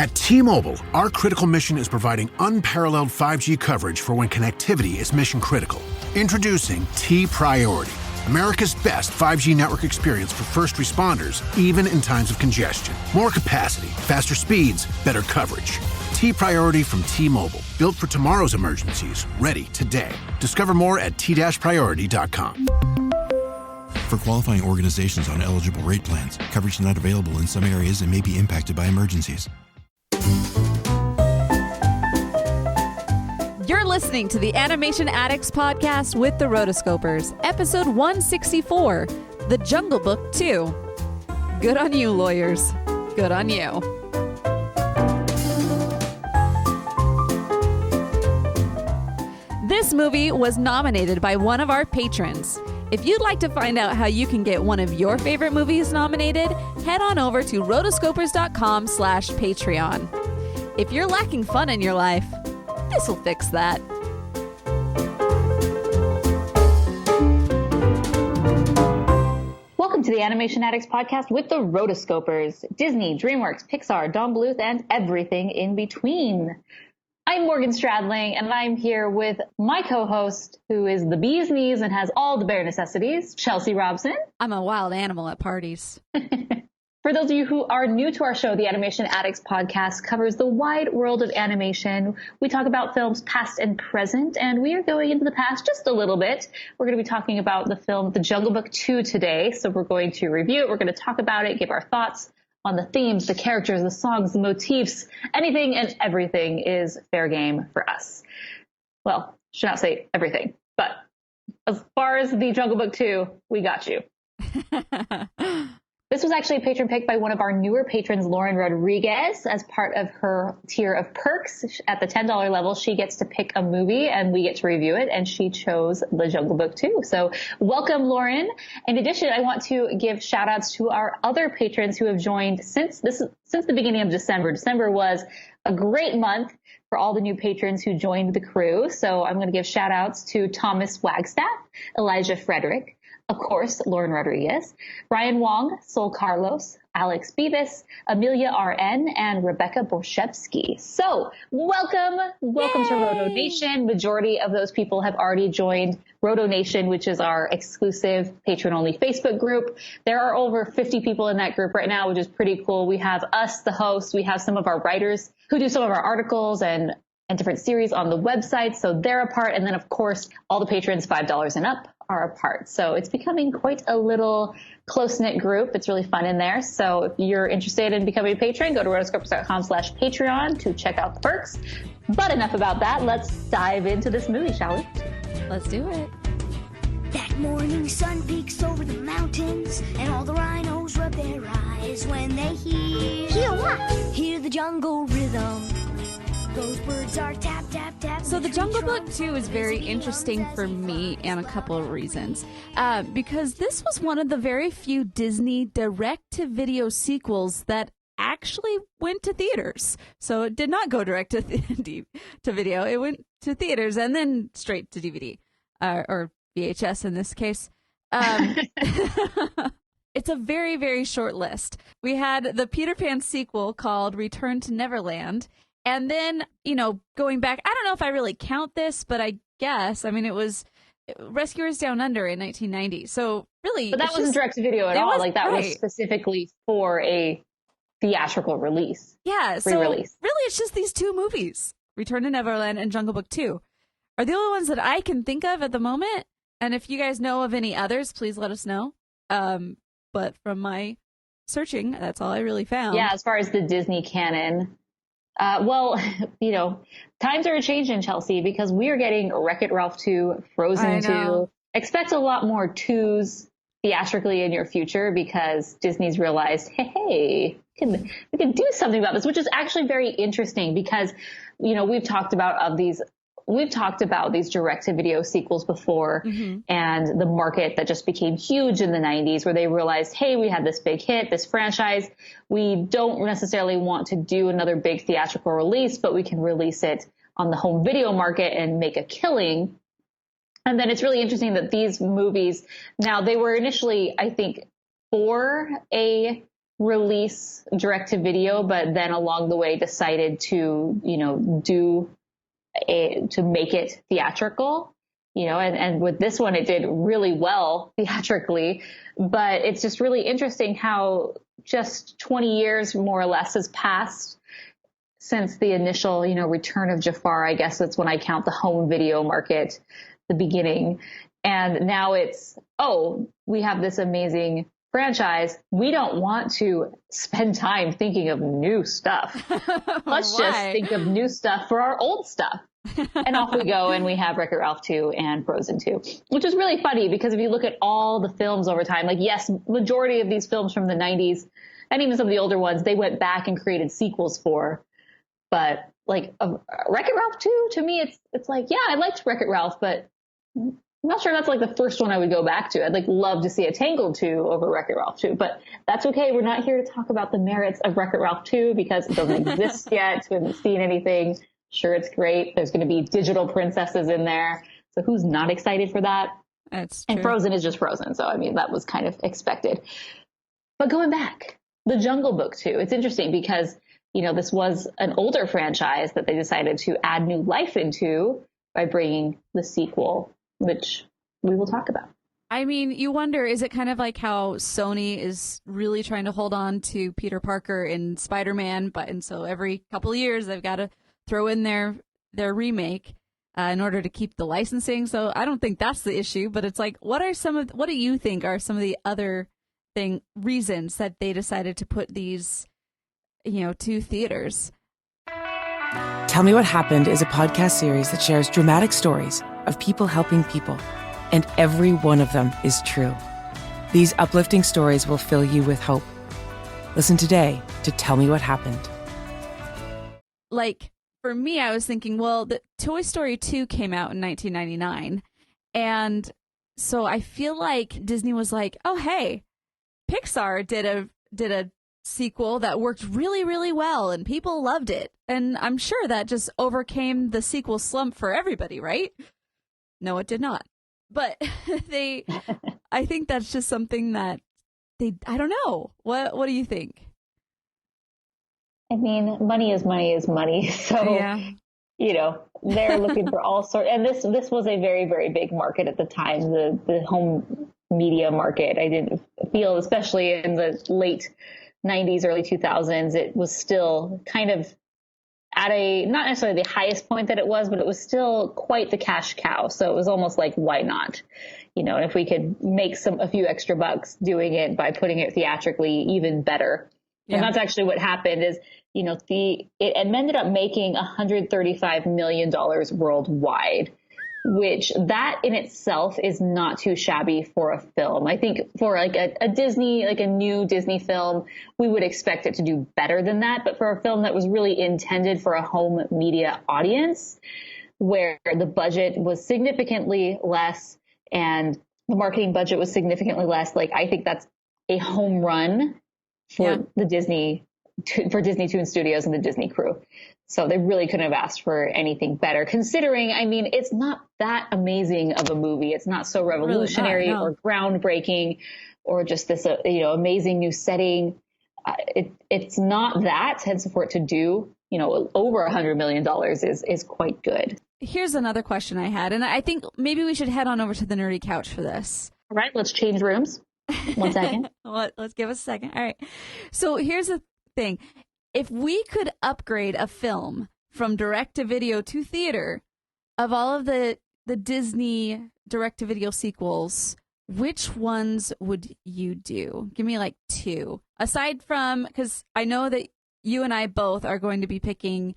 At T-Mobile, our critical mission is providing unparalleled 5G coverage for when connectivity is mission critical. Introducing T-Priority, America's best 5G network experience for first responders, even in times of congestion. More capacity, faster speeds, better coverage. T-Priority from T-Mobile, built for tomorrow's emergencies, ready today. Discover more at t-priority.com. For qualifying organizations on eligible rate plans, coverage not available in some areas and may be impacted by emergencies. You're listening to the Animation Addicts podcast with the Rotoscopers, episode 164, The Jungle Book 2. Good on you, lawyers. Good on you. This movie was nominated by one of our patrons. If you'd like to find out how you can get one of your favorite movies nominated, head on over to rotoscopers.com/Patreon. If you're lacking fun in your life, this will fix that. Welcome to the Animation Addicts podcast with the Rotoscopers, Disney, DreamWorks, Pixar, Don Bluth, and everything in between. I'm Morgan Stradling, and I'm here with my co-host, who is the bee's knees and has all the bare necessities, Chelsea Robson. I'm a wild animal at parties. For those of you who are new to our show, the Animation Addicts podcast covers the wide world of animation. We talk about films past and present, and we are going into the past just a little bit. We're going to be talking about the film The Jungle Book 2 today, so we're going to review it, we're going to talk about it, give our thoughts on the themes, the characters, the songs, the motifs. Anything and everything is fair game for us. Well, should not say everything, but as far as The Jungle Book 2, we got you. This was actually a patron pick by one of our newer patrons, Lauren Rodriguez, as part of her tier of perks. At the $10 level, she gets to pick a movie and we get to review it, and she chose The Jungle Book 2. So welcome, Lauren. In addition, I want to give shout outs to our other patrons who have joined since the beginning of December. December was a great month for all the new patrons who joined the crew. So I'm going to give shout outs to Thomas Wagstaff, Elijah Frederick, of course, Lauren Rodriguez, Brian Wong, Sol Carlos, Alex Beavis, Amelia RN, and Rebecca Borshevsky. So welcome to Roto Nation. Majority of those people have already joined Roto Nation, which is our exclusive patron-only Facebook group. There are over 50 people in that group right now, which is pretty cool. We have us, the hosts. We have some of our writers who do some of our articles and different series on the website. So they're a part. And then, of course, all the patrons $5 and up are a part. So it's becoming quite a little close-knit group. It's really fun in there. So if you're interested in becoming a patron, go to rotoscopers.com/Patreon to check out the perks. But enough about that. Let's dive into this movie, shall we? Let's do it. That morning sun peeks over the mountains, and all the rhinos rub their eyes when they hear what? Hear the jungle rhythm. Those birds are tap, tap, tap. So The Jungle Book 2 is very interesting for me and a couple of reasons. Because this was one of the very few Disney direct-to-video sequels that actually went to theaters. So it did not go direct to video. It went to theaters and then straight to DVD, or VHS in this case. It's a very, very short list. We had the Peter Pan sequel called Return to Neverland. And then, going back, I don't know if I really count this, but I guess, it was Rescuers Down Under in 1990. So really, but that wasn't direct to video at all. That was specifically for a theatrical release. Yeah. So really, it's just these two movies, Return to Neverland and Jungle Book 2, are the only ones that I can think of at the moment. And if you guys know of any others, please let us know. But from my searching, that's all I really found. Yeah. As far as the Disney canon. Times are changing, Chelsea, because we are getting Wreck-It Ralph 2, Frozen 2. Expect a lot more 2s theatrically in your future because Disney's realized, hey, we can do something about this, which is actually very interesting because, we've talked about these direct-to-video sequels before, and the market that just became huge in the 90s where they realized, hey, we had this big hit, this franchise. We don't necessarily want to do another big theatrical release, but we can release it on the home video market and make a killing. And then it's really interesting that these movies, now they were initially, I think, for a release direct to video, but then along the way decided to, to make it theatrical, and with this one, it did really well theatrically, but it's just really interesting how just 20 years more or less has passed since the initial, return of Jafar. I guess that's when I count the home video market, the beginning. And now it's, we have this amazing franchise. We don't want to spend time thinking of new stuff. Let's just think of new stuff for our old stuff. And off we go, and we have Wreck-It Ralph 2 and Frozen 2, which is really funny because if you look at all the films over time, like, yes, majority of these films from the 90s and even some of the older ones, they went back and created sequels for. But like Wreck-It Ralph 2, to me, it's like, yeah, I liked Wreck-It Ralph, but I'm not sure that's like the first one I would go back to. I'd love to see a Tangled 2 over Wreck-It Ralph 2, but that's okay. We're not here to talk about the merits of Wreck-It Ralph 2 because it doesn't exist yet. We haven't seen anything. Sure, it's great. There's going to be digital princesses in there. So who's not excited for that? That's true. And Frozen is just Frozen. So, I mean, that was kind of expected. But going back, The Jungle Book 2, it's interesting because, this was an older franchise that they decided to add new life into by bringing the sequel, which we will talk about. I mean, you wonder, is it kind of like how Sony is really trying to hold on to Peter Parker in Spider-Man, and so every couple of years they've got to throw in their remake in order to keep the licensing. So I don't think that's the issue, but it's like, what do you think are some of the other reasons that they decided to put these, to theaters? Tell Me What Happened is a podcast series that shares dramatic stories of people helping people, and every one of them is true. These uplifting stories will fill you with hope. Listen today to Tell Me What Happened. Like, for me, I was thinking, well, the Toy Story 2 came out in 1999, and so I feel like Disney was like, oh, hey, Pixar did a sequel that worked really, really well, and people loved it. And I'm sure that just overcame the sequel slump for everybody, right? No, it did not. But I think that's just something that I don't know. What do you think? I mean, money is money is money. So, yeah. They're looking for all sorts. And this was a very, very big market at the time, the home media market. I didn't feel, especially in the late 90s, early 2000s, it was still kind of at not necessarily the highest point that it was, but it was still quite the cash cow. So it was almost like, why not? And if we could make a few extra bucks doing it by putting it theatrically, even better. Yeah. And that's actually what happened is, it ended up making $135 million worldwide, which that in itself is not too shabby for a film. I think for like a Disney, like a new Disney film, we would expect it to do better than that. But for a film that was really intended for a home media audience, where the budget was significantly less and the marketing budget was significantly less, I think that's a home run for the Disney Toon Studios and the Disney crew. So they really couldn't have asked for anything better, considering, I mean, it's not that amazing of a movie. It's not so revolutionary or groundbreaking or just this, amazing new setting. It's not that, hence for it to do, over $100 million is quite good. Here's another question I had, and I think maybe we should head on over to the nerdy couch for this. All right, let's change rooms. 1 second. Let's give us a second. All right. So here's the thing. If we could upgrade a film from direct-to-video to theater of all of the Disney direct-to-video sequels, which ones would you do? Give me 2. Aside from, because I know that you and I both are going to be picking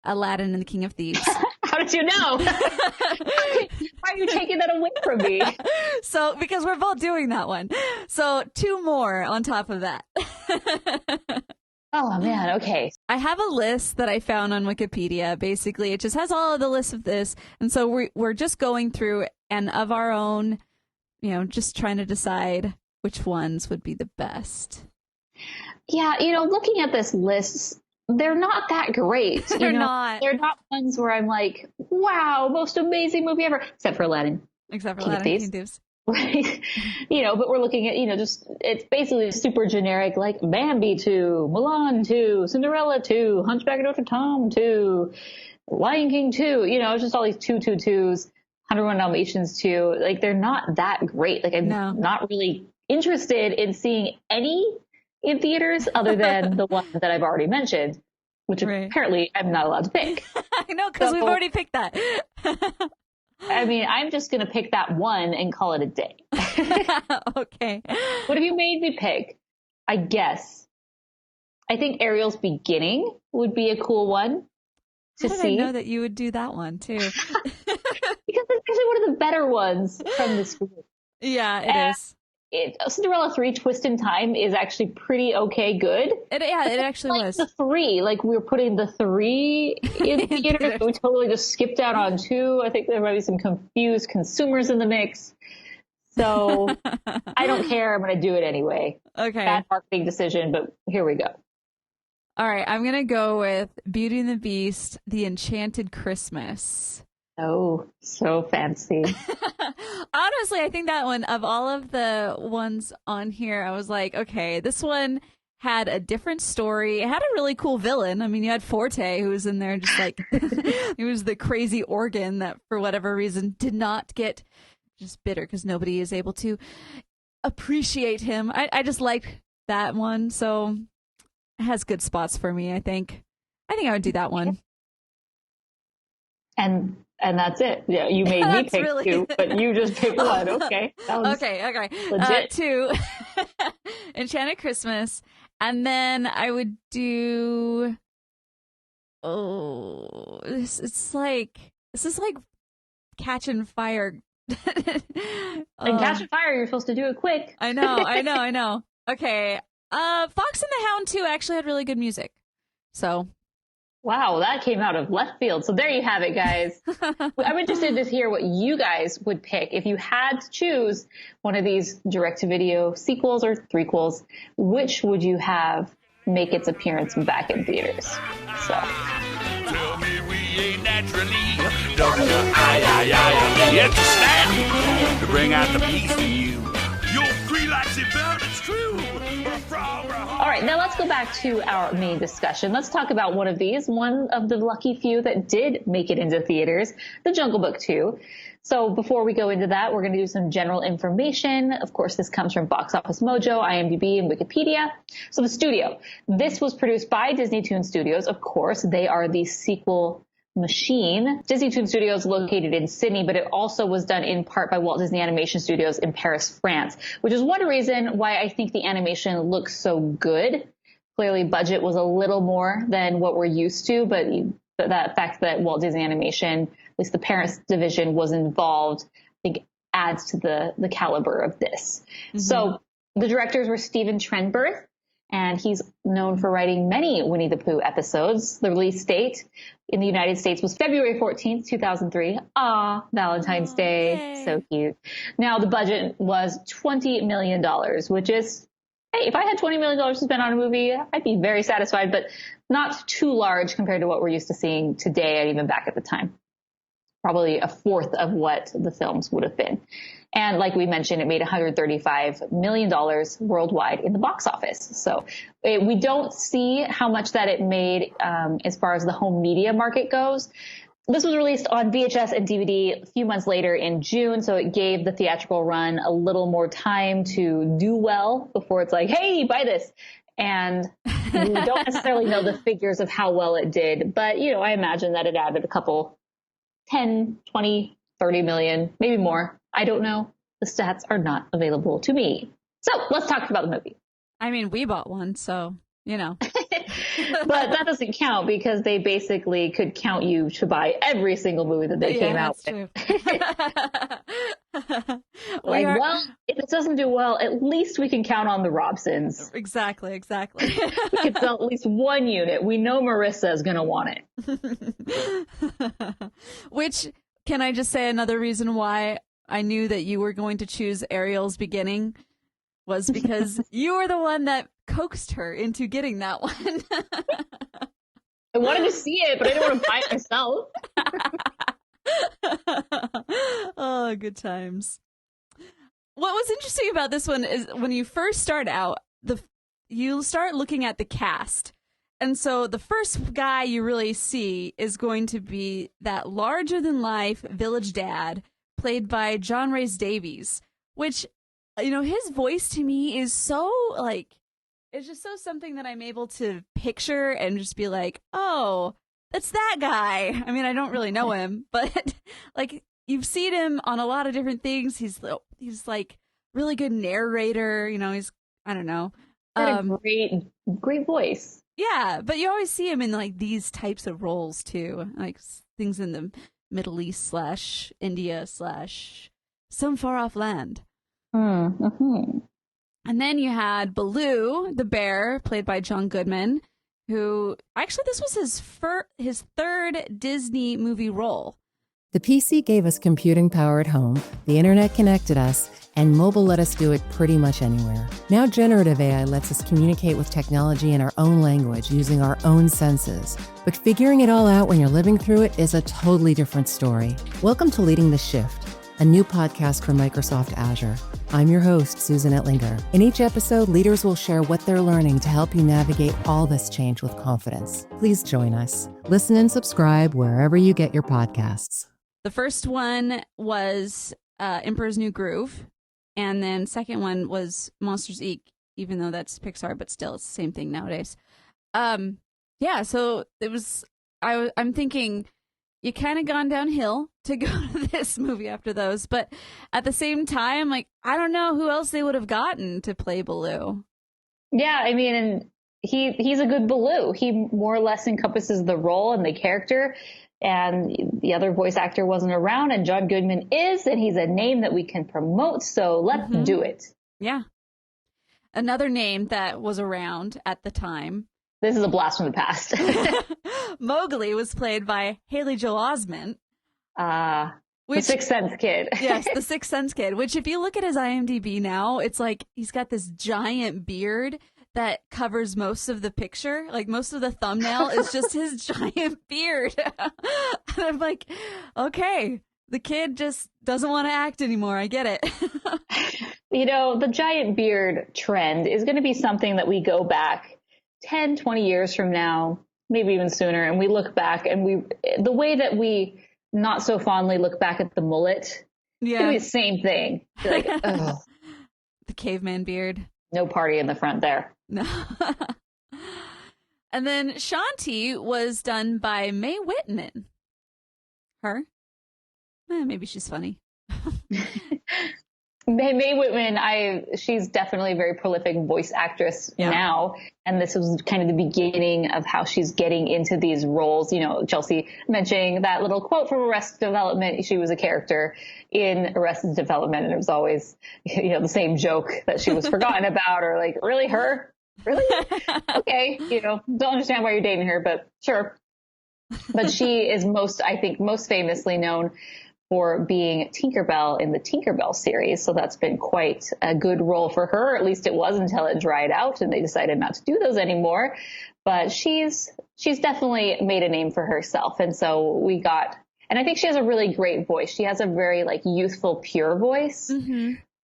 Aladdin and the King of Thieves. How did you know? Why are you taking that away from me? So, because we're both doing that one. So 2 more on top of that. Oh, man. Okay. I have a list that I found on Wikipedia. Basically, it just has all of the lists of this. And so we're just going through and of our own, just trying to decide which ones would be the best. Yeah. Looking at this list, they're not that great. They're not. They're not ones where I'm like, wow, most amazing movie ever. Except for Aladdin. Except for King Aladdin of and King of Thieves. right? But we're looking at, just, it's basically super generic, like Bambi 2, Mulan 2, Cinderella 2, Hunchback of Notre Dame 2, Lion King 2, it's just all these 2s, 101 Dalmatians 2. Like, they're not that great. Like, I'm not really interested in seeing any in theaters other than the one that I've already mentioned, which apparently I'm not allowed to pick. I know, because we've already picked that. I mean, I'm just going to pick that one and call it a day. Okay. What have you made me pick? I think Ariel's Beginning would be a cool one to see. I know that you would do that one too. Because it's actually one of the better ones from this group. Yeah, it is. Cinderella 3 Twist in Time is actually pretty okay good. It actually was. The 3, like we were putting the 3 in theaters, but we totally just skipped out on 2. I think there might be some confused consumers in the mix. So I don't care. I'm going to do it anyway. Okay. Bad marketing decision, but here we go. All right. I'm going to go with Beauty and the Beast, The Enchanted Christmas. Oh, so fancy. Honestly, I think that one, of all of the ones on here, I was like, okay, this one had a different story. It had a really cool villain. I mean, you had Forte, who was in there just like, he was the crazy organ that for whatever reason did not get just bitter because nobody is able to appreciate him. I just liked that one. So it has good spots for me, I think. I think I would do that one. And that's it. Yeah, you made me pick 2, but you just picked one. Okay. Okay. Legit. 2, Enchanted Christmas, and then I would do. Oh, this is like Catching Fire. And Catching Fire, you're supposed to do it quick. I know. Okay. Fox and the Hound 2 actually had really good music, so. Wow, that came out of left field. So there you have it, guys. I'm interested to hear what you guys would pick. If you had to choose one of these direct-to-video sequels or threequels, which would you have make its appearance back in theaters? So. Tell me we ain't naturally it's a snap to bring out the beast in you. You'll free like the bird, it's true. All right, now let's go back to our main discussion. Let's talk about one of these, one of the lucky few that did make it into theaters, The Jungle Book 2. So before we go into that, we're going to do some general information. Of course, this comes from Box Office Mojo, IMDb, and Wikipedia. So the studio. This was produced by Disney Toon Studios. Of course, they are the sequel machine. Disney Toon Studios located in Sydney, but it also was done in part by Walt Disney Animation Studios in Paris, France, which is one reason why I think the animation looks so good. Clearly, budget was a little more than what we're used to, but that fact that Walt Disney Animation, at least the Paris division, was involved, I think adds to the caliber of this. Mm-hmm. So the directors were Stephen Trenberth, and he's known for writing many Winnie the Pooh episodes. The release date in the United States was February 14th, 2003. Valentine's Day. Yay. So cute. Now, the budget was $20 million, which is, hey, if I had $20 million to spend on a movie, I'd be very satisfied, but not too large compared to what we're used to seeing today and even back at the time. Probably a fourth of what the films would have been. And like we mentioned, it made $135 million worldwide in the box office. So we don't see how much that it made as far as the home media market goes. This was released on VHS and DVD a few months later in June, so it gave the theatrical run a little more time to do well before it's like, hey, buy this. And we don't necessarily know the figures of how well it did, but, I imagine that it added a couple 10, 20, 30 million, maybe more. I don't know. The stats are not available to me. So let's talk about the movie. I mean, we bought one, so, But that doesn't count because they basically could count you to buy every single movie that they came out with. Well, if it doesn't do well, at least we can count on the Robsons. Exactly. We can sell at least one unit. We know Marissa is going to want it. Which, can I just say another reason why I knew that you were going to choose Ariel's Beginning was because you were the one that coaxed her into getting that one. I wanted to see it, but I didn't want to buy it myself. Oh, good times. what was interesting about this one is when you first start out, you start looking at the cast. And so the first guy you really see is going to be that larger-than-life village dad played by John Rhys Davies, which, his voice to me is so, it's just so something that I'm able to picture and just be like, oh, that's that guy. I mean, I don't really know him, but, you've seen him on a lot of different things. He's really good narrator. I don't know. A great voice. Yeah, but you always see him in these types of roles too, like things in the Middle East / India / some far off land. Mm-hmm. And then you had Baloo, the bear, played by John Goodman, who actually this was his third Disney movie role. The PC gave us computing power at home, the internet connected us, and mobile let us do it pretty much anywhere. Now generative AI lets us communicate with technology in our own language using our own senses. But figuring it all out when you're living through it is a totally different story. Welcome to Leading the Shift, a new podcast from Microsoft Azure. I'm your host, Susan Ettlinger. In each episode, leaders will share what they're learning to help you navigate all this change with confidence. Please join us. Listen and subscribe wherever you get your podcasts. The first one was Emperor's New Groove, and then second one was Monsters, Inc., even though that's Pixar, but still it's the same thing nowadays. So it was, I'm thinking you kind of gone downhill to go to this movie after those, but at the same time, I don't know who else they would have gotten to play Baloo. Yeah, I mean, and he's a good Baloo. He more or less encompasses the role and the character. And the other voice actor wasn't around, and John Goodman is, and he's a name that we can promote, so let's do it. Yeah. Another name that was around at the time. This is a blast from the past. Mowgli was played by Haley Joel Osment. The Sixth Sense kid. Yes, the Sixth Sense kid, which if you look at his IMDb now, it's he's got this giant beard that covers most of the picture. Most of the thumbnail is just his giant beard. And I'm like, okay, the kid just doesn't want to act anymore. I get it. The giant beard trend is going to be something that we go back 10, 20 years from now, maybe even sooner, and we look back and the way that we not so fondly look back at the mullet, it's going to be the same thing. Like, oh, the caveman beard. No party in the front there. No. And then Shanti was done by Mae Whitman. Her? Maybe she's funny. Mae Whitman, she's definitely a very prolific voice actress now. And this was kind of the beginning of how she's getting into these roles. Chelsea mentioning that little quote from Arrested Development. She was a character in Arrested Development, and it was always, the same joke that she was forgotten about, or really her? Really? Okay. Don't understand why you're dating her, but sure. But she is most famously known for being Tinkerbell in the Tinkerbell series. So that's been quite a good role for her. At least it was until it dried out and they decided not to do those anymore. But she's definitely made a name for herself. And so and I think she has a really great voice. She has a very youthful, pure voice,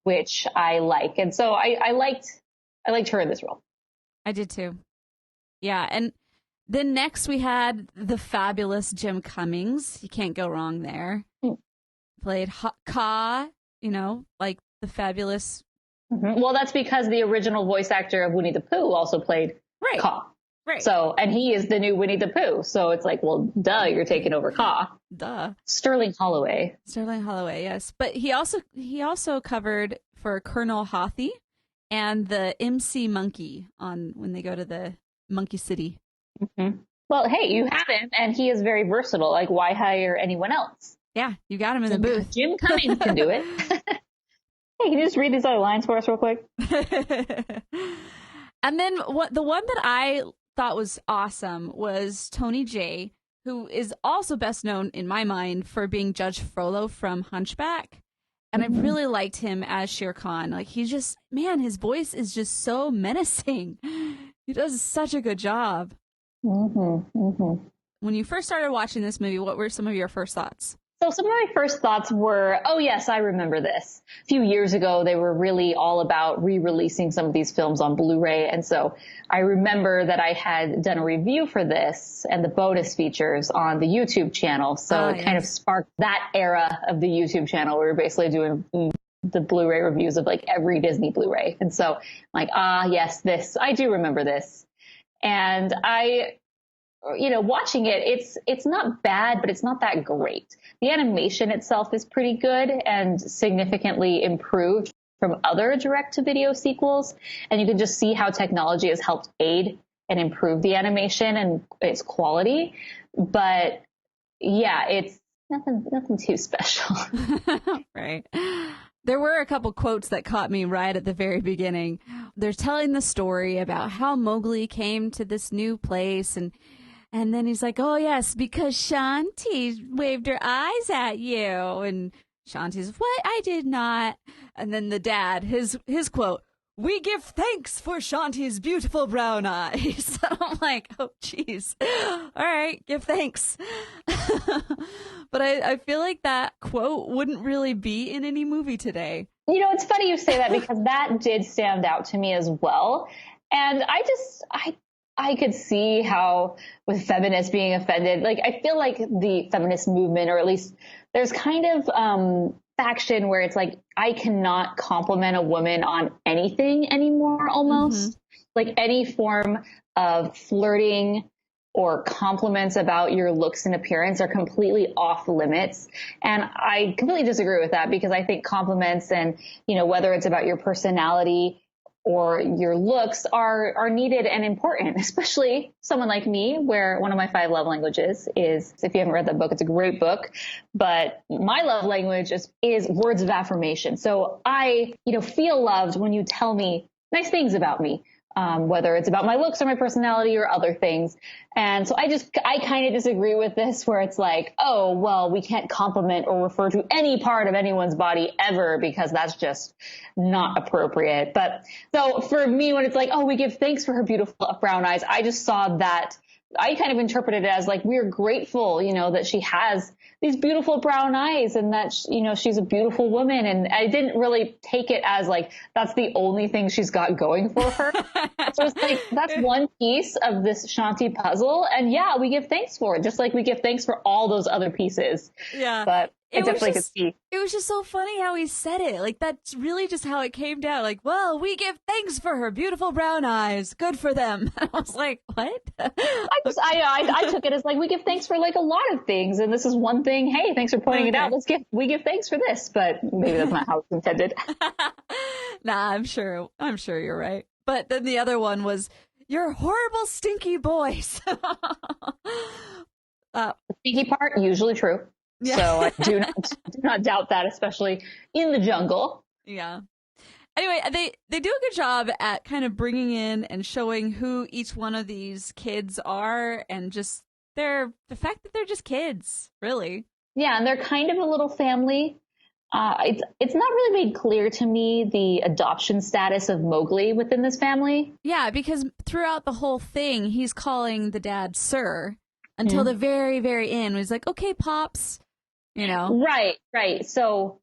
which I like. And so I liked her in this role. I did too. Yeah. And then next we had the fabulous Jim Cummings. You can't go wrong there. Played Kaa, the fabulous. Well, that's because the original voice actor of Winnie the Pooh also played Kaa. Right. So, and he is the new Winnie the Pooh. So it's duh, you're taking over Kaa. Duh. Sterling Holloway, yes. But he also covered for Colonel Hothy and the MC Monkey when they go to the Monkey City. Mm-hmm. Well, hey, you have him, and he is very versatile. Why hire anyone else? Yeah, you got him in the booth. Jim Cummings can do it. Hey, can you just read these other lines for us real quick? And then the one that I thought was awesome was Tony Jay, who is also best known in my mind for being Judge Frollo from Hunchback. And I really liked him as Shere Khan. He's just, his voice is just so menacing. He does such a good job. Mm-hmm. Mm-hmm. When you first started watching this movie, what were some of your first thoughts? So some of my first thoughts were, oh yes, I remember this. A few years ago, they were really all about re-releasing some of these films on Blu-ray. And so I remember that I had done a review for this and the bonus features on the YouTube channel. So it kind of sparked that era of the YouTube channel where we were basically doing the Blu-ray reviews of like every Disney Blu-ray. And so I'm like, yes, I do remember this. And watching it, it's not bad, but it's not that great. The animation itself is pretty good and significantly improved from other direct-to-video sequels. And you can just see how technology has helped aid and improve the animation and its quality. But yeah, it's nothing too special. Right. There were a couple quotes that caught me right at the very beginning. They're telling the story about how Mowgli came to this new place, and then he's like, oh, yes, because Shanti waved her eyes at you. And Shanti's, what? I did not. And then the dad, his quote, we give thanks for Shanti's beautiful brown eyes. I'm like, oh, geez. All right, give thanks. But I feel like that quote wouldn't really be in any movie today. It's funny you say that because that did stand out to me as well. And I could see how with feminists being offended, like I feel like the feminist movement, or at least there's kind of faction where it's like, I cannot compliment a woman on anything anymore almost. Like any form of flirting or compliments about your looks and appearance are completely off limits. And I completely disagree with that because I think compliments and, whether it's about your personality or your looks are needed and important, especially someone like me, where one of my 5 love languages is, if you haven't read that book, it's a great book, but my love language is words of affirmation. So I, feel loved when you tell me nice things about me, whether it's about my looks or my personality or other things. And so I kind of disagree with this where it's like, oh, well, we can't compliment or refer to any part of anyone's body ever because that's just not appropriate. But so for me, when it's like, oh, we give thanks for her beautiful brown eyes, I just saw that. I kind of interpreted it as like, we're grateful, that she has these beautiful brown eyes and that, she's a beautiful woman. And I didn't really take it as like, that's the only thing she's got going for her. So it's like, that's one piece of this Shanti puzzle. And yeah, we give thanks for it, just like we give thanks for all those other pieces. Yeah. But I definitely could see. It was just so funny how he said it. Like, that's really just how it came down. Like, well, we give thanks for her beautiful brown eyes. Good for them. I was like, what? I took it as like, we give thanks for like a lot of things. And this is one thing. Hey, thanks for pointing it out. We give thanks for this, but maybe that's not how it's intended. Nah, I'm sure you're right. But then the other one was, you're horrible, stinky boys. The stinky part, usually true. Yeah. So I do not doubt that, especially in the jungle. Yeah. Anyway, they do a good job at kind of bringing in and showing who each one of these kids are, and just the fact that they're just kids, really. Yeah, and they're kind of a little family. It's not really made clear to me the adoption status of Mowgli within this family. Yeah, because throughout the whole thing, he's calling the dad Sir until the very, very end. He's like, okay, Pops. Right. So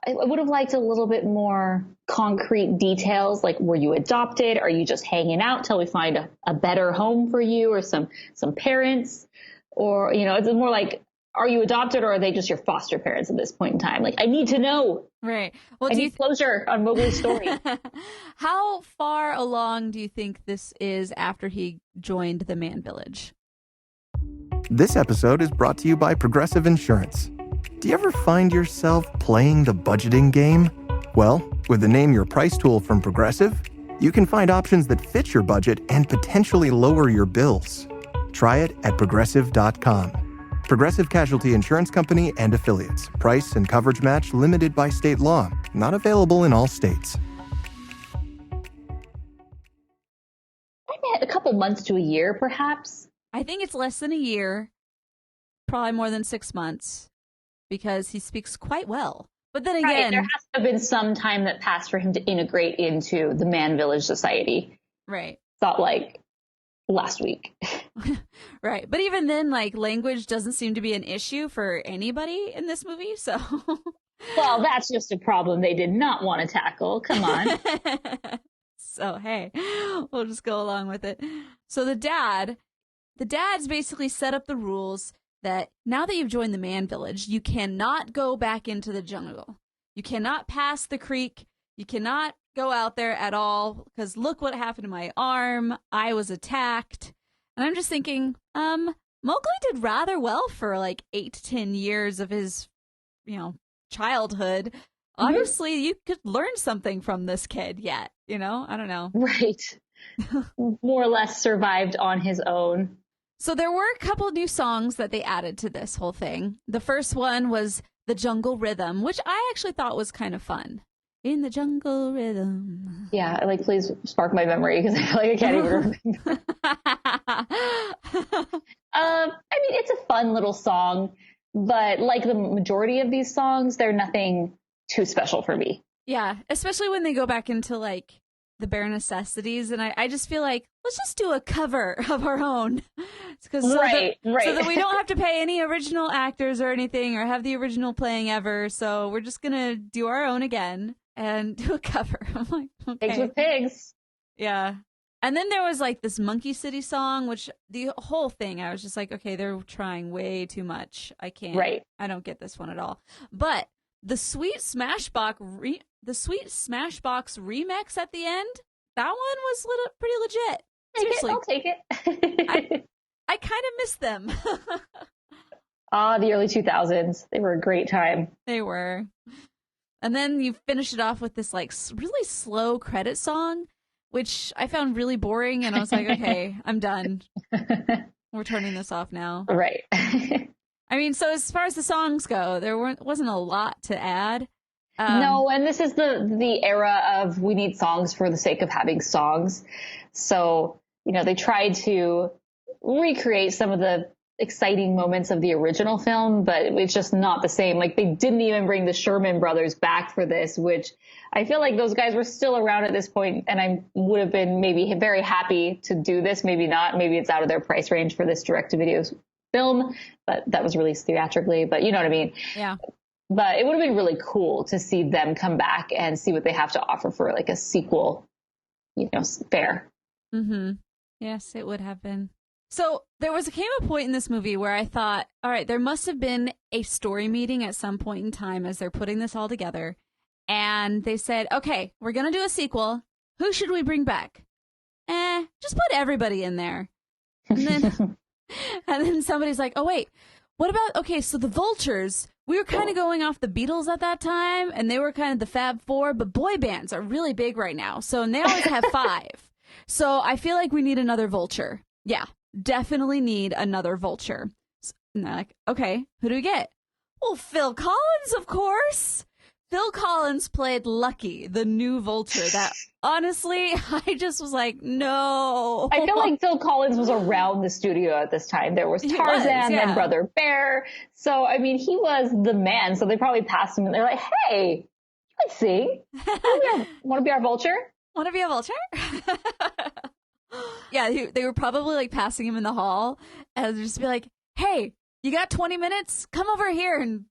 I would have liked a little bit more concrete details, like were you adopted? Are you just hanging out till we find a better home for you or some parents? Or, it's more like, are you adopted or are they just your foster parents at this point in time? Like, I need to know. Right. Well, I need closure on Mowgli's story. How far along do you think this is after he joined the Man Village? This episode is brought to you by Progressive Insurance. Do you ever find yourself playing the budgeting game? Well, with the Name Your Price tool from Progressive, you can find options that fit your budget and potentially lower your bills. Try it at Progressive.com. Progressive Casualty Insurance Company and Affiliates. Price and coverage match limited by state law. Not available in all states. A couple months to a year, perhaps. I think it's less than a year. Probably more than 6 months. Because he speaks quite well. But then again, there has to have been some time that passed for him to integrate into the Man Village society. Right. It's not like last week. Right. But even then, like, language doesn't seem to be an issue for anybody in this movie. So, Well, that's just a problem they did not want to tackle. Come on. so hey, we'll just go along with it. So the dad's basically set up the rules that now that you've joined the man village, you cannot go back into the jungle. You cannot pass the creek. You cannot go out there at all because look what happened to my arm. I was attacked. And I'm just thinking, Mowgli did rather well for like 8 to 10 years of his, childhood. Obviously, you could learn something from this kid yet, I don't know. Right. More or less survived on his own. So there were a couple of new songs that they added to this whole thing. The first one was The Jungle Rhythm, which I actually thought was kind of fun. In the jungle rhythm. Yeah, please spark my memory because I feel like I can't even remember. It's a fun little song, but like the majority of these songs, they're nothing too special for me. Yeah, especially when they go back into like the bare necessities, and I just feel like let's just do a cover of our own, so that we don't have to pay any original actors or anything, or have the original playing ever. So we're just gonna do our own again and do a cover. I'm like, okay. Pigs with pigs. Yeah. And then there was like this Monkey City song, which the whole thing, I was just like, okay, they're trying way too much. I can't. Right. I don't get this one at all. But the Sweet Smashbox remix at the end, that one was pretty legit. Seriously. I'll take it. I kind of miss them. The early 2000s. They were a great time. They were. And then you finish it off with this like really slow credit song, which I found really boring. And I was like, okay, I'm done. We're turning this off now. Right. So as far as the songs go, there wasn't a lot to add. No, and this is the era of we need songs for the sake of having songs. So, they tried to recreate some of the exciting moments of the original film, but it's just not the same. Like, they didn't even bring the Sherman brothers back for this, which I feel like those guys were still around at this point, and I would have been maybe very happy to do this, maybe not. Maybe it's out of their price range for this direct-to-video film, but that was released theatrically, but you know what I mean? Yeah. But it would have been really cool to see them come back and see what they have to offer for like a sequel, fair. Mm-hmm. Yes, it would have been. So there came a point in this movie where I thought, all right, there must have been a story meeting at some point in time as they're putting this all together. And they said, okay, we're going to do a sequel. Who should we bring back? Just put everybody in there. And then somebody's like, oh, wait, what about, okay, so the Vultures, we were kind of going off the Beatles at that time, and they were kind of the Fab Four, but boy bands are really big right now. So they always have 5. So I feel like we need another Vulture. Yeah, definitely need another Vulture. And they're like, okay, who do we get? Well, Phil Collins, of course. Phil Collins played Lucky, the new Vulture. That honestly, I just was like, no. I feel like Phil Collins was around the studio at this time. There was Tarzan and Brother Bear. So, he was the man. So they probably passed him and they're like, hey, you can sing. Want to be our Vulture? Want to be a Vulture? Yeah, they were probably like passing him in the hall and just be like, hey, you got 20 minutes? Come over here and,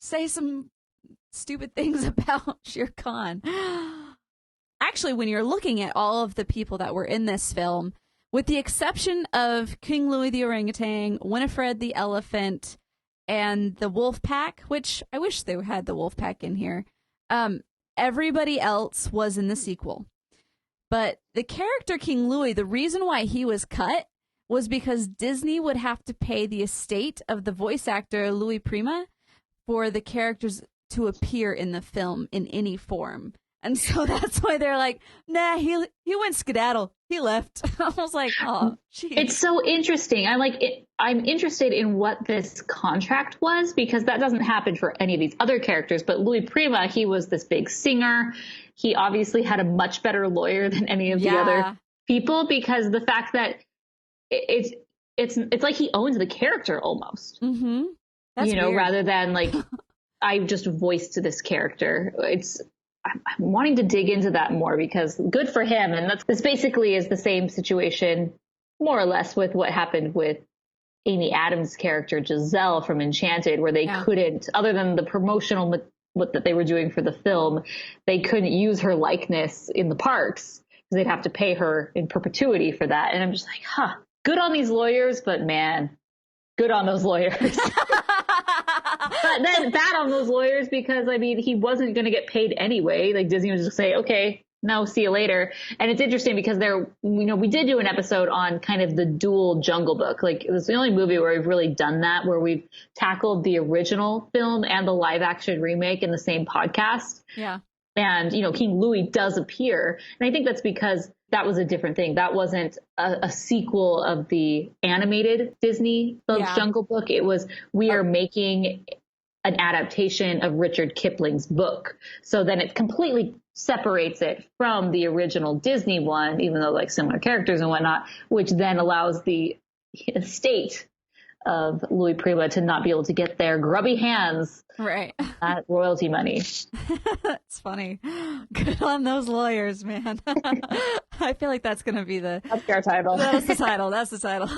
say some stupid things about Shere Khan. Actually, when you're looking at all of the people that were in this film, with the exception of King Louie the orangutan, Winifred the elephant, and the wolf pack, which I wish they had the wolf pack in here, everybody else was in the sequel. But the character King Louie, the reason why he was cut was because Disney would have to pay the estate of the voice actor Louie Prima for the characters to appear in the film in any form. And so that's why they're like, nah, he went skedaddle. He left. I was like, oh, geez. It's so interesting. I'm interested in what this contract was, because that doesn't happen for any of these other characters. But Louie Prima, he was this big singer. He obviously had a much better lawyer than any of the other people, because the fact that it's like he owns the character almost. Mm-hmm. That's weird. Rather than like, I just voiced this character. It's I'm wanting to dig into that more because good for him. And this basically is the same situation, more or less, with what happened with Amy Adams' character, Giselle from Enchanted, where they couldn't, other than the promotional that they were doing for the film, they couldn't use her likeness in the parks because they'd have to pay her in perpetuity for that. And I'm just like, good on these lawyers, but man, good on those lawyers. But then bad on those lawyers because, I mean, he wasn't going to get paid anyway. Like Disney was just say, okay, no, see you later. And it's interesting because we did do an episode on kind of the dual Jungle Book. Like it was the only movie where we've really done that, where we've tackled the original film and the live action remake in the same podcast. Yeah. And, King Louie does appear. And I think that's because that was a different thing. That wasn't a sequel of the animated Disney Jungle Book. It was, we are making an adaptation of Richard Kipling's book. So then it completely separates it from the original Disney one, even though like similar characters and whatnot, which then allows the estate of Louis Prima to not be able to get their grubby hands at royalty money. It's funny. Good on those lawyers, man. I feel like that's going to be that's our title. That's the title. That's the title.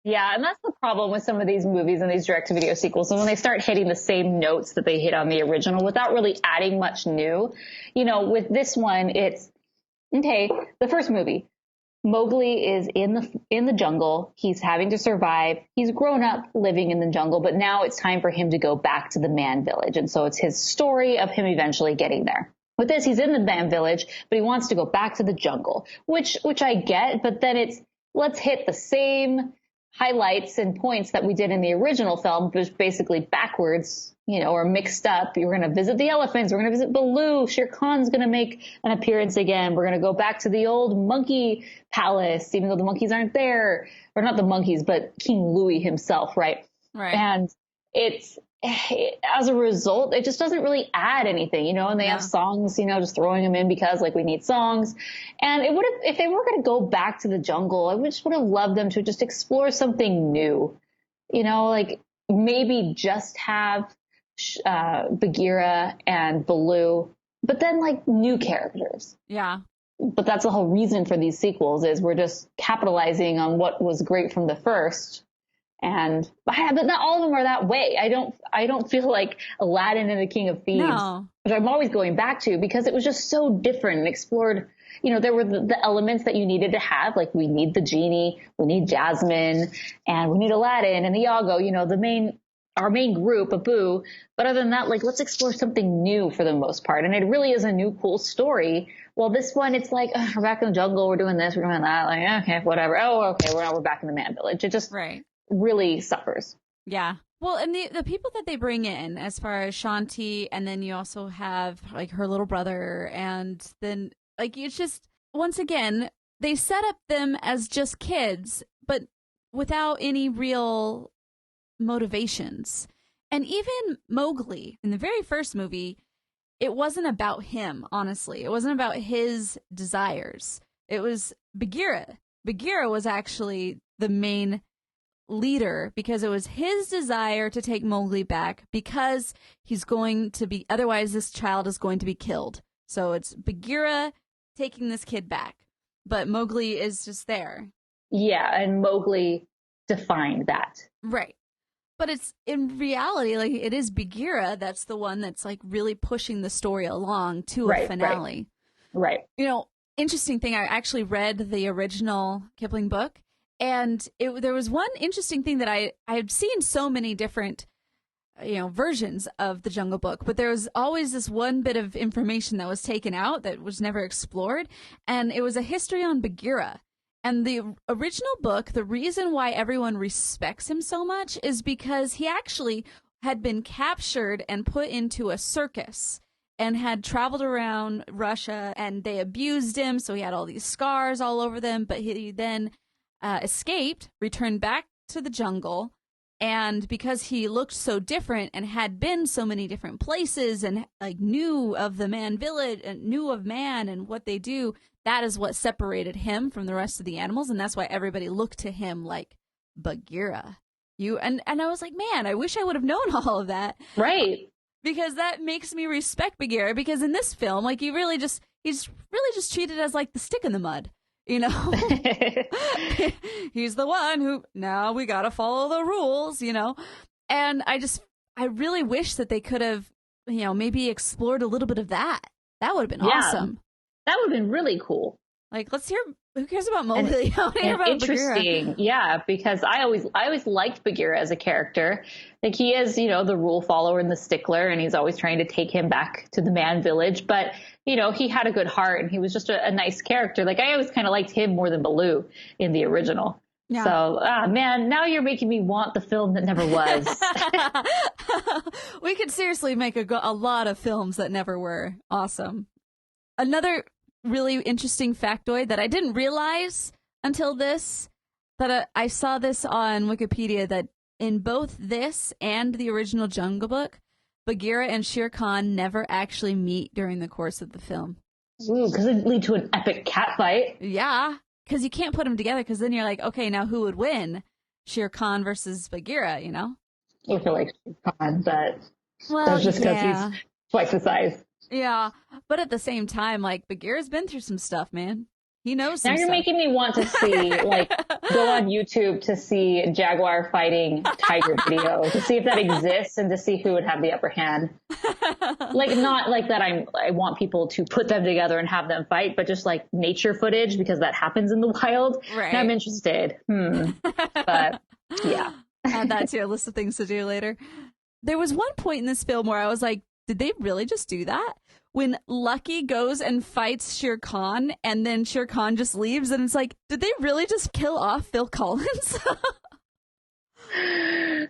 Yeah, and that's the problem with some of these movies and these direct-to-video sequels. And when they start hitting the same notes that they hit on the original without really adding much new, with this one, it's, okay, the first movie, Mowgli is in the jungle. He's having to survive. He's grown up living in the jungle, but now it's time for him to go back to the man village. And so it's his story of him eventually getting there. With this, he's in the man village, but he wants to go back to the jungle, which I get, but then it's, let's hit the same highlights and points that we did in the original film, which basically backwards, or mixed up. You're going to visit the elephants. We're going to visit Baloo. Shere Khan's going to make an appearance again. We're going to go back to the old monkey palace, even though the monkeys aren't there. Or not the monkeys, but King Louie himself, right? Right. And as a result, it just doesn't really add anything, and they have songs, just throwing them in because like we need songs. And it would have, if they were going to go back to the jungle, I just would have loved them to just explore something new, like maybe just have Bagheera and Baloo, but then like new characters. Yeah. But that's the whole reason for these sequels is we're just capitalizing on what was great from the first. But not all of them are that way. I don't feel like Aladdin and the King of Thieves, which I'm always going back to because it was just so different and explored. There were the elements that you needed to have, like we need the genie, we need Jasmine, and we need Aladdin and Iago. Our main group, Abu. But other than that, like let's explore something new for the most part, and it really is a new cool story. Well, this one, it's like we're back in the jungle, we're doing this, we're doing that. Like okay, whatever. Oh, okay, we're back in the man village. It just really suffers. Yeah. Well, and the people that they bring in as far as Shanti, and then you also have like her little brother, and then like it's just, once again, they set up them as just kids, but without any real motivations. And even Mowgli in the very first movie, it wasn't about him, honestly. It wasn't about his desires. It was Bagheera. Bagheera was actually the main leader because it was his desire to take Mowgli back because he's going to be, otherwise this child is going to be killed. So it's Bagheera taking this kid back, but Mowgli is just there. Yeah, and Mowgli defined that. Right. But it's in reality, like it is Bagheera that's the one that's like really pushing the story along to a finale. Right. Interesting thing, I actually read the original Kipling book. And there was one interesting thing that I had seen so many different, versions of the Jungle Book, but there was always this one bit of information that was taken out that was never explored. And it was a history on Bagheera. And the original book, the reason why everyone respects him so much is because he actually had been captured and put into a circus and had traveled around Russia, and they abused him. So he had all these scars all over them, but he then escaped, returned back to the jungle, and because he looked so different and had been so many different places and like knew of the man village and knew of man and what they do, that is what separated him from the rest of the animals, and that's why everybody looked to him like Bagheera. And I was like, man, I wish I would have known all of that. Right. because that makes me respect Bagheera, because in this film, like, he's really just treated as like the stick in the mud, you know? He's the one who, now we gotta follow the rules, you know? And I really wish that they could have, you know, maybe explored a little bit of that. That would have been awesome. That would have been really cool. Like, let's hear, who cares about Mowgli? I want to hear about interesting. Bagheera. Yeah, because I always liked Bagheera as a character. Like, he is, you know, the rule follower and the stickler, and he's always trying to take him back to the man village. But, you know, he had a good heart, and he was just a nice character. Like, I always kind of liked him more than Baloo in the original. Yeah. So, man, now you're making me want the film that never was. We could seriously make a lot of films that never were. Awesome. Another really interesting factoid that I didn't realize until this, that I saw this on Wikipedia, that in both this and the original Jungle Book, Bagheera and Shere Khan never actually meet during the course of the film. Ooh, because it lead to an epic cat fight. Yeah, because you can't put them together, because then you're like, okay, now who would win? Shere Khan versus Bagheera, you know? I feel like Shere Khan, but that's just because he's twice the size. Yeah, but at the same time, like, Bagheera's been through some stuff, man. He knows some Now you're stuff. making me want to see, like, go on YouTube to see jaguar fighting tiger video, to see if that exists and to see who would have the upper hand. Like, not like that I want people to put them together and have them fight, but just like nature footage, because that happens in the wild. Right. Now I'm interested. But yeah. Add that to your list of things to do later. There was one point in this film where I was like, did they really just do that? When Lucky goes and fights Shere Khan, and then Shere Khan just leaves, and it's like, did they really just kill off Phil Collins?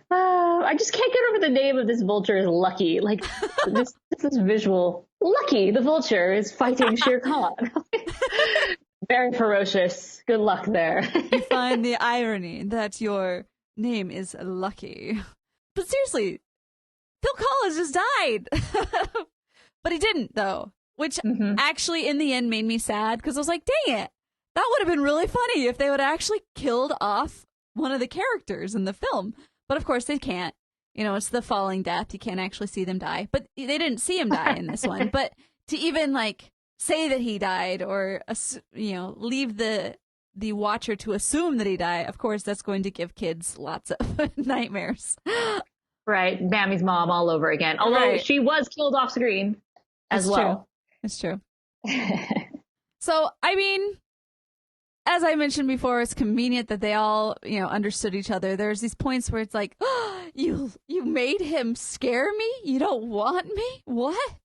I just can't get over the name of this vulture is Lucky. Like, this visual. Lucky, the vulture, is fighting Shere Khan. Very ferocious. Good luck there. You find the irony that your name is Lucky. But seriously, Phil Collins just died. But he didn't, though, which actually in the end made me sad, because I was like, dang it, that would have been really funny if they would have actually killed off one of the characters in the film. But of course they can't. You know, it's the falling death. You can't actually see them die. But they didn't see him die in this one. But to even, like, say that he died, or, you know, leave the watcher to assume that he died, of course that's going to give kids lots of nightmares. Right. Mammy's mom all over again. Although she was killed off screen as well. It's true. So, I mean, as I mentioned before, it's convenient that they all, you know, understood each other. There's these points where it's like, oh, you made him scare me? You don't want me? What?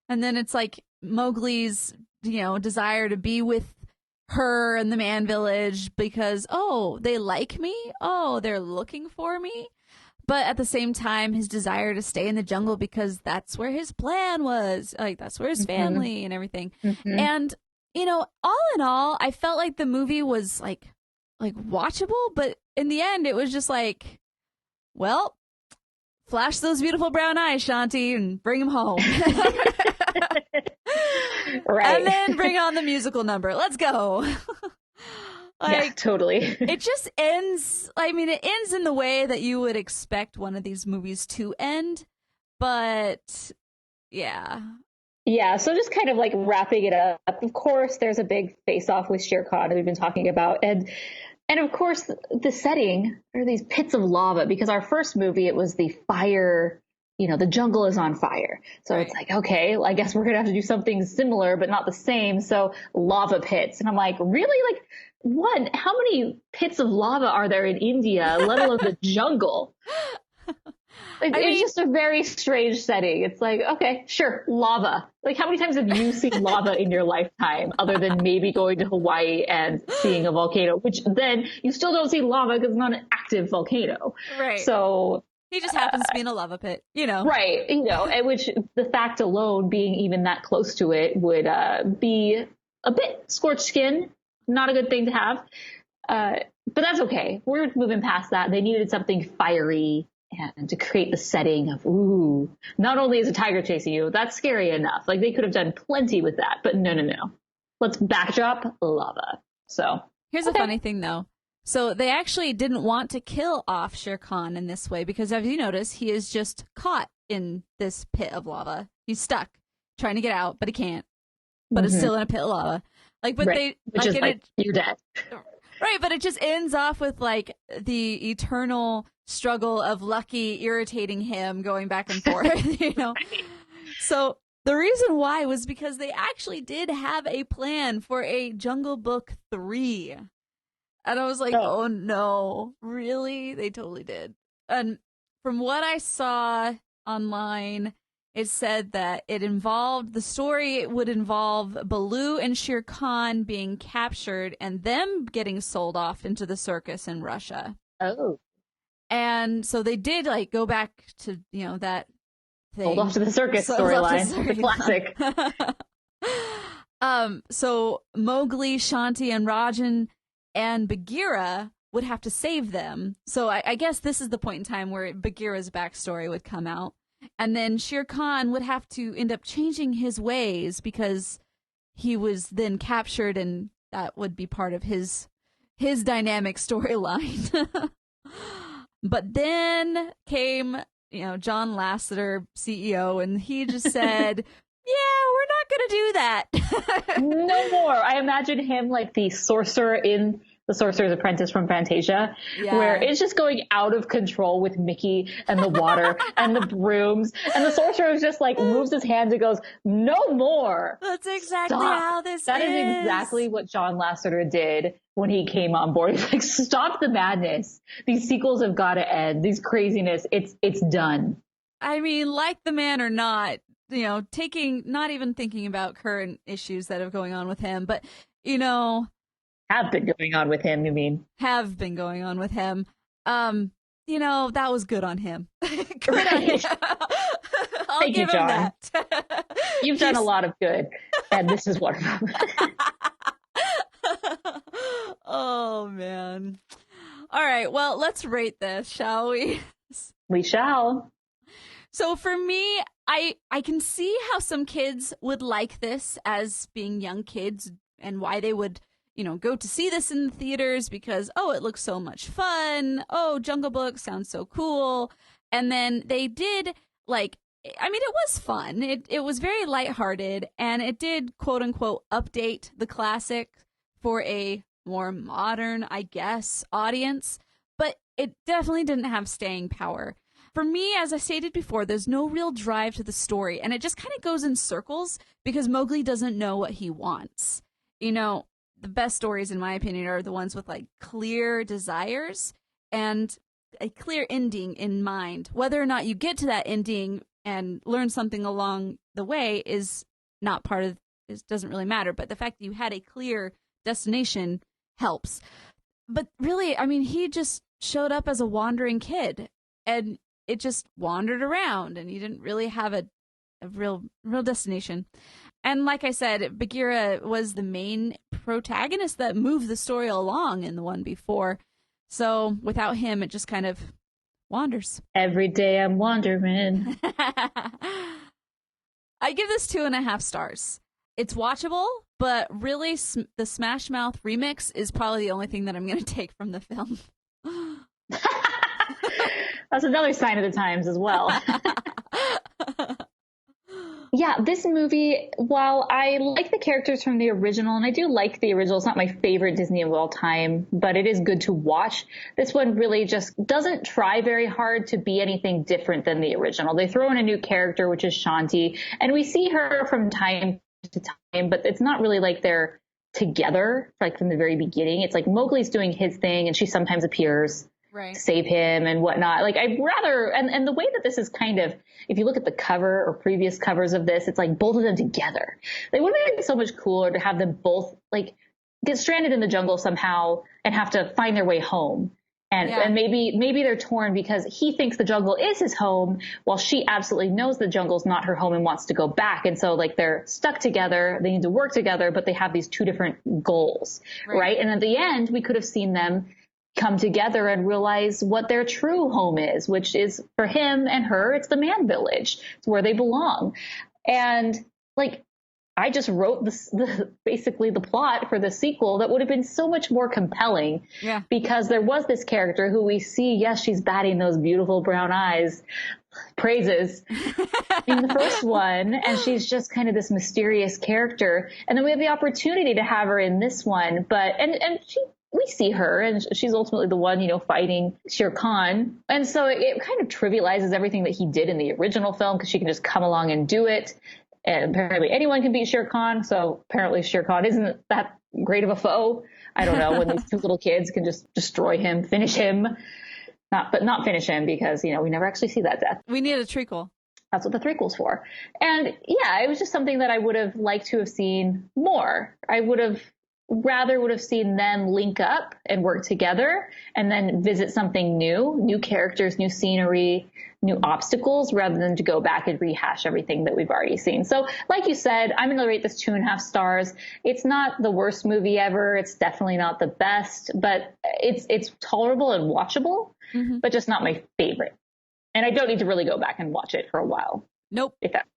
And then it's like Mowgli's, you know, desire to be with her and the man village because, oh, they like me? Oh, they're looking for me? But at the same time, his desire to stay in the jungle because that's where his plan was. Like, that's where his family and everything. And, you know, all in all, I felt like the movie was like watchable. But in the end, it was just like, well, flash those beautiful brown eyes, Shanti, and bring him home. Right. And then bring on the musical number. Let's go. Like, yeah, totally. It just ends, I mean, it ends in the way that you would expect one of these movies to end, but yeah. Yeah, so just kind of like wrapping it up. Of course, there's a big face-off with Shere Khan that we've been talking about, and of course, the setting are these pits of lava, because our first movie, it was the fire, you know, the jungle is on fire. So It's like, okay, well, I guess we're going to have to do something similar, but not the same. So lava pits. And I'm like, really? Like, how many pits of lava are there in India, let alone the jungle? Like, it's just a very strange setting. It's like, okay, sure, lava. Like, how many times have you seen lava in your lifetime, other than maybe going to Hawaii and seeing a volcano, which then you still don't see lava because it's not an active volcano. Right. So he just happens to be in a lava pit, you know. Right. You know, and which the fact alone, being even that close to it, would be a bit scorched skin. Not a good thing to have. But that's okay. We're moving past that. They needed something fiery and to create the setting of, ooh, not only is a tiger chasing you, that's scary enough. Like, they could have done plenty with that. But no. Let's backdrop lava. So here's a funny thing, though. So they actually didn't want to kill off Shere Khan in this way because, as you notice, he is just caught in this pit of lava. He's stuck trying to get out, but he can't. But it's still in a pit of lava. Like, but right. Which is like, you're dead. Right, but it just ends off with like the eternal struggle of Lucky irritating him, going back and forth, you know. So the reason why was because they actually did have a plan for a Jungle Book 3. And I was like, oh no, really? They totally did. And from what I saw online, it said that the story would involve Baloo and Shere Khan being captured and them getting sold off into the circus in Russia. Oh. And so they did like go back to, you know, that thing. Sold off to the circus storyline. The classic. So Mowgli, Shanti, and Rajan and Bagheera would have to save them. So I guess this is the point in time where Bagheera's backstory would come out. And then Shere Khan would have to end up changing his ways because he was then captured, and that would be part of his dynamic storyline. But then came, you know, John Lasseter, CEO, and he just said, yeah, we're not going to do that. No more. I imagine him like the sorcerer in The Sorcerer's Apprentice from Fantasia, where it's just going out of control with Mickey and the water and the brooms. And the sorcerer just like moves his hands and goes, no more. That's exactly Stop. how this That is exactly what John Lasseter did when he came on board. He's like, stop the madness. These sequels have got to end. These craziness. It's done. I mean, like the man or not, you know, not even thinking about current issues that are going on with him, but, you know, have been going on with him, you mean? Have been going on with him. You know, that was good on him. Good on him. Thank you, John. You've done a lot of good, and this is one of them. Oh, man. All right, well, let's rate this, shall we? We shall. So for me, I can see how some kids would like this as being young kids and why they would, you know, go to see this in the theaters because, oh, it looks so much fun. Oh, Jungle Book sounds so cool. And then they did, like, I mean, it was fun. It was very lighthearted, and it did, quote unquote, update the classic for a more modern, I guess, audience. But it definitely didn't have staying power. For me, as I stated before, there's no real drive to the story, and it just kind of goes in circles because Mowgli doesn't know what he wants. You know, the best stories, in my opinion, are the ones with like clear desires and a clear ending in mind. Whether or not you get to that ending and learn something along the way is not part of it, doesn't really matter. But the fact that you had a clear destination helps. But really, I mean, he just showed up as a wandering kid, and it just wandered around, and he didn't really have a real destination. And like I said, Bagheera was the main protagonist that moved the story along in the one before. So without him, it just kind of wanders. Every day I'm wandering. I give this 2.5 stars. It's watchable, but really the Smash Mouth remix is probably the only thing that I'm going to take from the film. That's another sign of the times as well. Yeah, this movie, while I like the characters from the original, and I do like the original, it's not my favorite Disney of all time, but it is good to watch. This one really just doesn't try very hard to be anything different than the original. They throw in a new character, which is Shanti, and we see her from time to time, but it's not really like they're together, like from the very beginning. It's like Mowgli's doing his thing, and she sometimes appears. Right. To save him and whatnot. Like, I'd rather, and the way that this is kind of, if you look at the cover or previous covers of this, it's like both of them together. Like, wouldn't it be so much cooler to have them both, like, get stranded in the jungle somehow and have to find their way home? And maybe they're torn because he thinks the jungle is his home while she absolutely knows the jungle's not her home and wants to go back. And so, like, they're stuck together. They need to work together, but they have these two different goals, right? And at the end, we could have seen them come together and realize what their true home is, which is for him and her, it's the man village. It's where they belong. And like, I just wrote basically the plot for the sequel that would have been so much more compelling. Yeah. Because there was this character who we see, yes, she's batting those beautiful brown eyes, praises, in the first one, and she's just kind of this mysterious character. And then we have the opportunity to have her in this one, but we see her, and she's ultimately the one, fighting Shere Khan. And so it kind of trivializes everything that he did in the original film because she can just come along and do it. And apparently anyone can beat Shere Khan, so apparently Shere Khan isn't that great of a foe. I don't know, when these two little kids can just destroy him, finish him. Not finish him because, we never actually see that death. We need a trequel. That's what the threequel's for. And yeah, it was just something that I would have liked to have seen more. I would have seen them link up and work together and then visit something new characters, new scenery, new obstacles, rather than to go back and rehash everything that we've already seen. So like you said, I'm going to rate this 2.5 stars. It's not the worst movie ever. It's definitely not the best, but it's tolerable and watchable, but just not my favorite. And I don't need to really go back and watch it for a while. Nope. If that.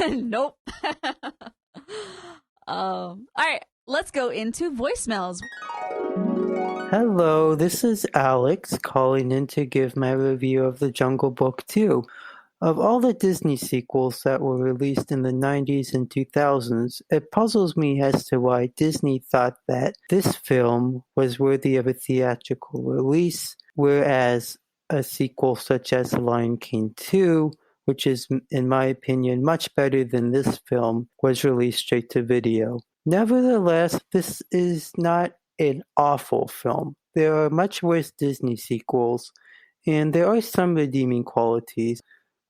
Nope. All right, let's go into voicemails. Hello, this is Alex calling in to give my review of The Jungle Book 2. Of all the Disney sequels that were released in the 90s and 2000s, it puzzles me as to why Disney thought that this film was worthy of a theatrical release, whereas a sequel such as The Lion King 2, which is, in my opinion, much better than this film, was released straight to video. Nevertheless, this is not an awful film. There are much worse Disney sequels, and there are some redeeming qualities.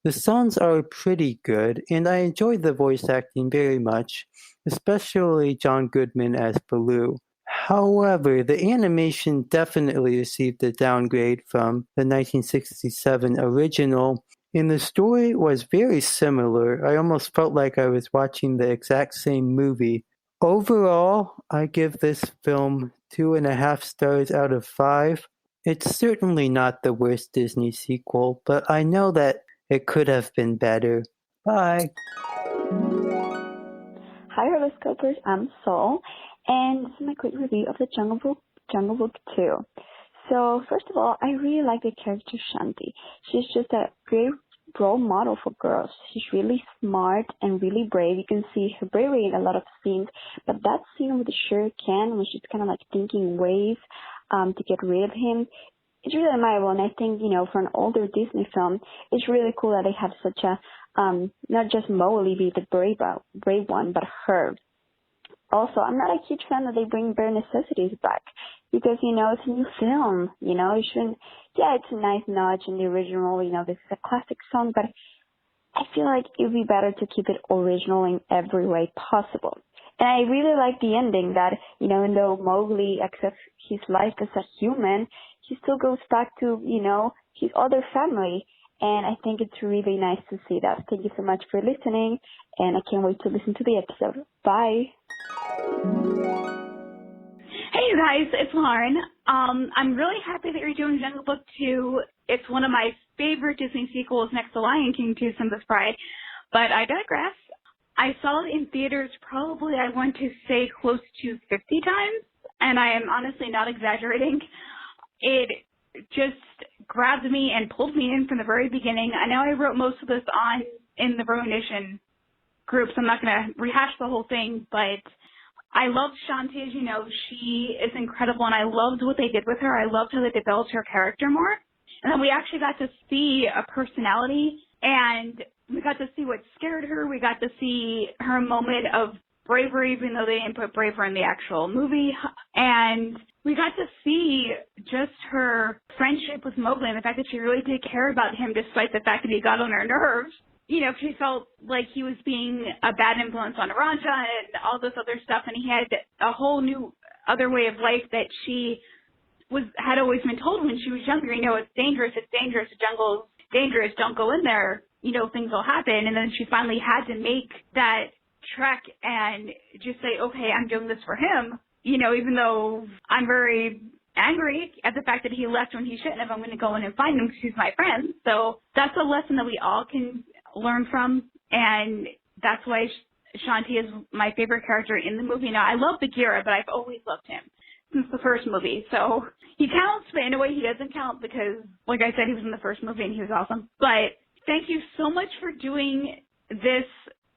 The songs are pretty good, and I enjoyed the voice acting very much, especially John Goodman as Baloo. However, the animation definitely received a downgrade from the 1967 original, and the story was very similar. I almost felt like I was watching the exact same movie. Overall, I give this film 2.5 stars out of 5. It's certainly not the worst Disney sequel, but I know that it could have been better. Bye. Hi, Rotoscopers. I'm Sol, and this is my quick review of the Jungle Book 2. So, first of all, I really like the character Shanti. She's just a great role model for girls. She's really smart and really brave. You can see her bravery in a lot of scenes, but that scene with the Shere Khan, when she's kind of like thinking ways to get rid of him, it's really admirable. And I think, for an older Disney film, it's really cool that they have such a, not just Mowgli be the brave one, but her. Also, I'm not a huge fan that they bring Bare Necessities back because, it's a new film, it shouldn't, it's a nice notch in the original, this is a classic song, but I feel like it would be better to keep it original in every way possible. And I really like the ending that, even though Mowgli accepts his life as a human, he still goes back to, his other family. And I think it's really nice to see that. Thank you so much for listening, and I can't wait to listen to the episode. Bye. Hey you guys, it's Lauren. I'm really happy that you're doing Jungle Book 2. It's one of my favorite Disney sequels next to Lion King 2, Simba's Pride. But I digress. I saw it in theaters probably, I want to say, close to 50 times. And I am honestly not exaggerating. It just grabbed me and pulled me in from the very beginning. I know I wrote most of this in the Ruination group, so I'm not going to rehash the whole thing, but I loved Shanti, as you know. She is incredible, and I loved what they did with her. I loved how they developed her character more. And then we actually got to see a personality, and we got to see what scared her. We got to see her moment of bravery, even though they didn't put bravery in the actual movie. And we got to see just her friendship with Mowgli and the fact that she really did care about him despite the fact that he got on her nerves. She felt like he was being a bad influence on Aranja and all this other stuff, and he had a whole new other way of life that she had always been told when she was younger. It's dangerous, the jungle's dangerous, don't go in there, things will happen. And then she finally had to make that trek and just say, okay, I'm doing this for him, even though I'm very angry at the fact that he left when he shouldn't have. I'm going to go in and find him because he's my friend. So that's a lesson that we all can learn from. And that's why Shanti is my favorite character in the movie. Now, I love Bagheera, but I've always loved him since the first movie. So he counts, but in a way he doesn't count because, like I said, he was in the first movie and he was awesome. But thank you so much for doing this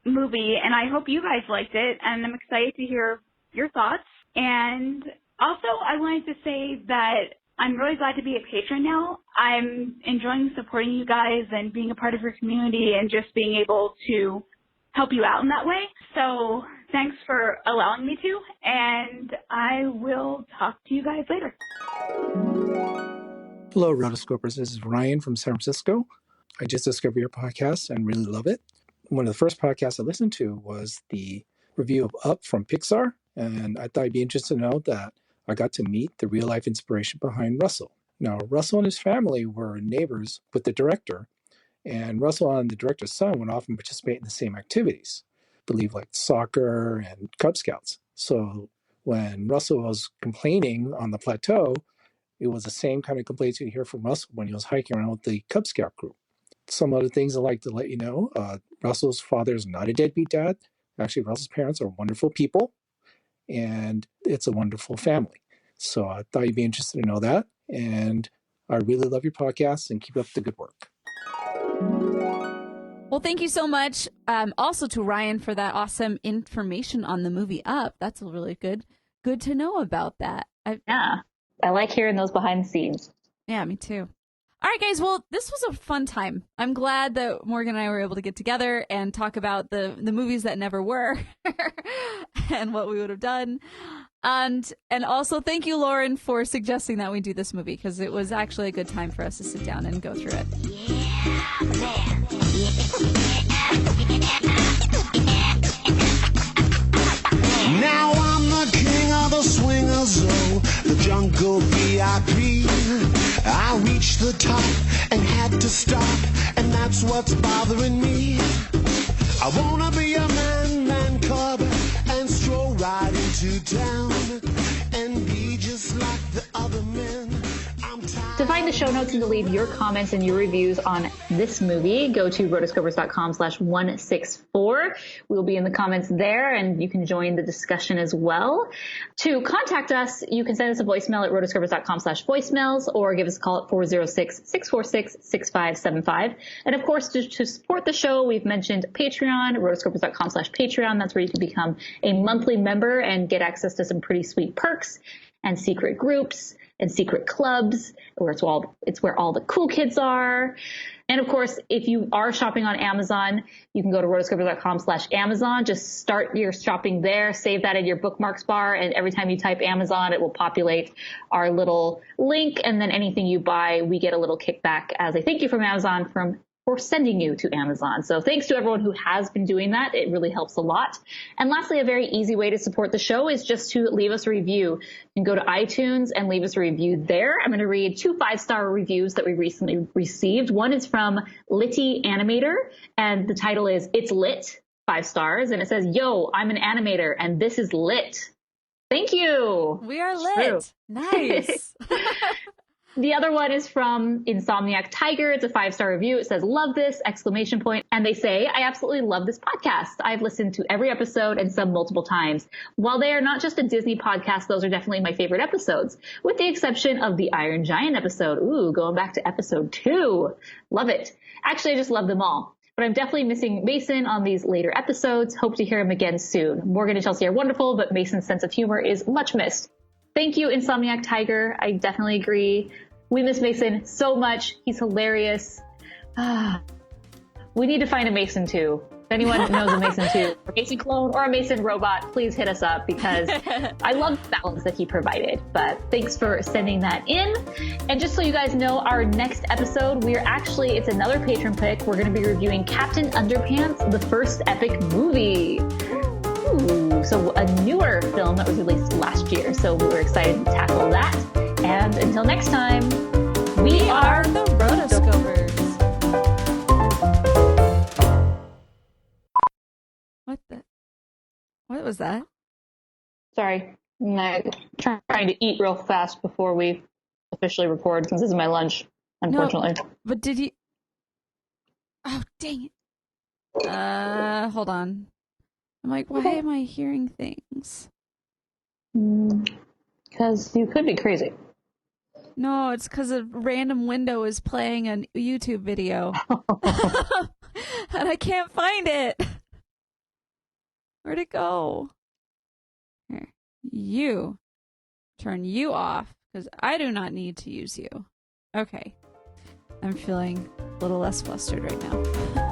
movie, and I hope you guys liked it, and I'm excited to hear your thoughts. And also, I wanted to say that I'm really glad to be a patron now. I'm enjoying supporting you guys and being a part of your community and just being able to help you out in that way. So thanks for allowing me to, and I will talk to you guys later. Hello, Rotoscopers. This is Ryan from San Francisco. I just discovered your podcast and really love it. One of the first podcasts I listened to was the review of Up from Pixar, and I thought you'd be interested to know that I got to meet the real-life inspiration behind Russell. Now, Russell and his family were neighbors with the director, and Russell and the director's son would often participate in the same activities, I believe like soccer and Cub Scouts. So when Russell was complaining on the plateau, it was the same kind of complaints you'd hear from Russell when he was hiking around with the Cub Scout group. Some other things I'd like to let you know, Russell's father is not a deadbeat dad. Actually, Russell's parents are wonderful people, and it's a wonderful family. So I thought you'd be interested to know that, and I really love your podcast, and keep up the good work. Well, thank you so much. Also to Ryan for that awesome information on the movie Up. That's really good to know about that. I like hearing those behind the scenes. Yeah, me too. All right, guys. Well, this was a fun time. I'm glad that Morgan and I were able to get together and talk about the movies that never were and what we would have done. And also thank you, Lauren, for suggesting that we do this movie, because it was actually a good time for us to sit down and go through it. Now I'm the king of the swingers, oh, the jungle VIP. I reached the top and had to stop, and that's what's bothering me. I wanna be a man cub and stroll right into town and be just like the other men. To find the show notes and to leave your comments and your reviews on this movie, go to rotoscopers.com/164. We'll be in the comments there, and you can join the discussion as well. To contact us, you can send us a voicemail at rotoscopers.com/voicemails or give us a call at 406-646-6575. And of course, to support the show, we've mentioned Patreon, rotoscopers.com/Patreon. That's where you can become a monthly member and get access to some pretty sweet perks and secret groups and secret clubs, where it's where all the cool kids are. And of course, if you are shopping on Amazon, you can go to rotoscopers.com/Amazon. Just start your shopping there, save that in your bookmarks bar, and every time you type Amazon, it will populate our little link, and then anything you buy, we get a little kickback as a thank you from Amazon for sending you to Amazon. So thanks to everyone who has been doing that. It really helps a lot. And lastly, a very easy way to support the show is just to leave us a review. You can go to iTunes and leave us a review there. I'm going to read 2 5-star reviews that we recently received. One is from Litty Animator, and the title is It's Lit, 5 stars. And it says, "Yo, I'm an animator and this is lit." Thank you. We are lit. Nice. The other one is from Insomniac Tiger. It's a 5-star review. It says, "Love this!" ! And they say, "I absolutely love this podcast. I've listened to every episode and some multiple times. While they are not just a Disney podcast, those are definitely my favorite episodes, with the exception of the Iron Giant episode." Ooh, going back to episode 2. Love it. Actually, I just love them all. But I'm definitely missing Mason on these later episodes. Hope to hear him again soon. Morgan and Chelsea are wonderful, but Mason's sense of humor is much missed. Thank you, Insomniac Tiger. I definitely agree. We miss Mason so much. He's hilarious. We need to find a Mason too. If anyone knows a Mason too, a Mason clone or a Mason robot, please hit us up, because I love the balance that he provided. But thanks for sending that in. And just so you guys know, our next episode, it's another patron pick. We're going to be reviewing Captain Underpants, the first epic movie. Ooh, so a newer film that was released last year. So we were excited to tackle that. And until next time, we are the Rotoscopers. What was that? Sorry. I'm trying to eat real fast before we officially record, since this is my lunch, unfortunately. No, but did you... Oh, dang it. Hold on. I'm like, why am I hearing things? Because you could be crazy. No, it's because a random window is playing a YouTube video. And I can't find it. Where'd it go? Here. You. Turn you off, because I do not need to use you. Okay. I'm feeling a little less flustered right now.